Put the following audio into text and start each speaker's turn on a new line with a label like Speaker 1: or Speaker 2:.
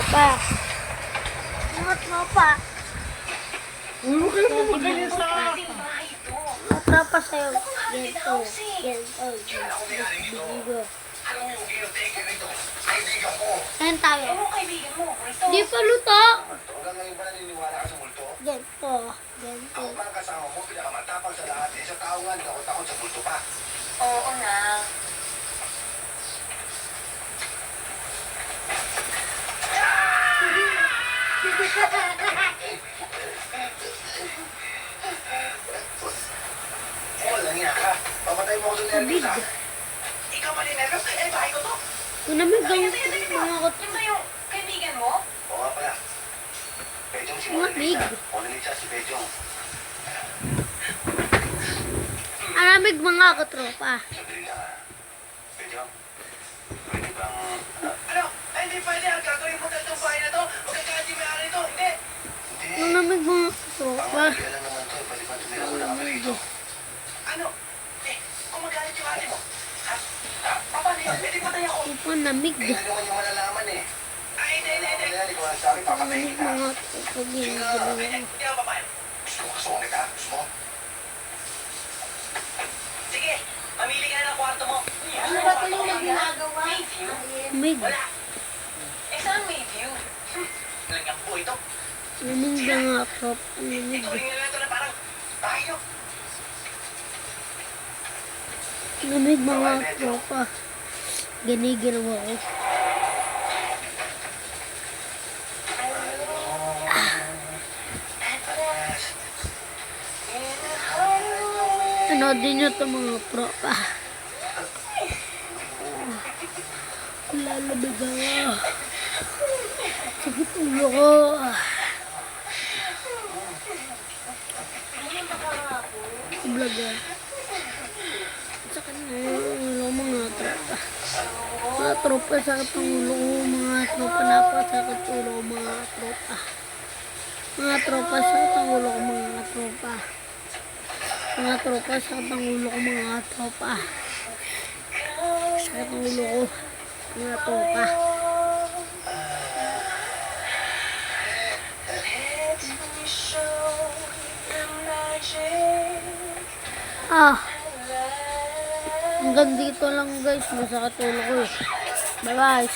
Speaker 1: tropa. Mga tropa.
Speaker 2: Ulo kayo po maglinis na.
Speaker 1: Mga tropa sa'yo. Ganito. Ganito.
Speaker 3: Alam mo yung caretaker nito, kaibigan ko.
Speaker 1: Kain tayo.
Speaker 4: Anong kaibigan mo? Ito.
Speaker 1: Di pa luto.
Speaker 3: Hanggang ngayon ba naniniwala ka sa multo?
Speaker 1: Ganito. Ganito.
Speaker 3: Ako parang kasama mo, pinakamatapang sa lahat. Sa tao nga, takot-takot sa multo pa.
Speaker 4: Oo na.
Speaker 3: Walang niya ka. Pamatay mo ako sa nervous ha. Ikaw pa ni nervous? Bahay ko to.
Speaker 1: Kunamig ang
Speaker 4: Tayo,
Speaker 1: mga
Speaker 4: Yung ba yung kaibigan mo?
Speaker 3: Oo nga pala. Pejong si
Speaker 1: Mga big.
Speaker 3: Mona Lisa si Pejong.
Speaker 1: aramig mga katropa.
Speaker 3: Sandali lang ha. Pejong, pwede bang... Ano? Ay, hindi pwede. Gagawin mo na itong bahay na to. Magkakaji may ari to. Hindi. Hindi.
Speaker 1: Kunamig mga katropa.
Speaker 3: Kaya lang naman to. Pwede ba tumira mo na kami rito? Ano? Kung magalit yung ate mo. Ha? Paano yun? Pwede patay ako.
Speaker 1: Kunamig.
Speaker 3: Kailan naman yung malalaman eh. Ay, hindi. Ikaw ang sabi, papatay
Speaker 1: Kunamig
Speaker 3: kita.
Speaker 1: mga tropa. Ginagawa.
Speaker 3: Hindi ako papayag. Gusto mo kasungit ha? Gusto mo? Sige, mamili ka na ng kwarto mo.
Speaker 4: Ano ba ito yung ginagawa? May view?
Speaker 1: Mig.
Speaker 3: Wala.
Speaker 4: Saan may view?
Speaker 3: Langang po ito.
Speaker 1: Kunamig mga tropa. Kunamig.
Speaker 3: Ito rin nila ito na parang bahay nyo.
Speaker 1: Kunamig mga tropa. Giniginawa ko. Ano din nyo ito mga tropa. Lalamig ako. Sakit ulo ko. Vlog ah. Sakit na ulo mga tropa. Mga tropa, sakit ang ulo ko. Mga tropa, napasakit ulo ko mga tropa. Mga tropa, sakit ang ulo ko mga tropa. Mga tropa, sakit ang ulo ko mga tropa. Sakit ang ulo ko mga tropa. Hanggang dito lang guys, masakit ulo ko eh. Bye bye.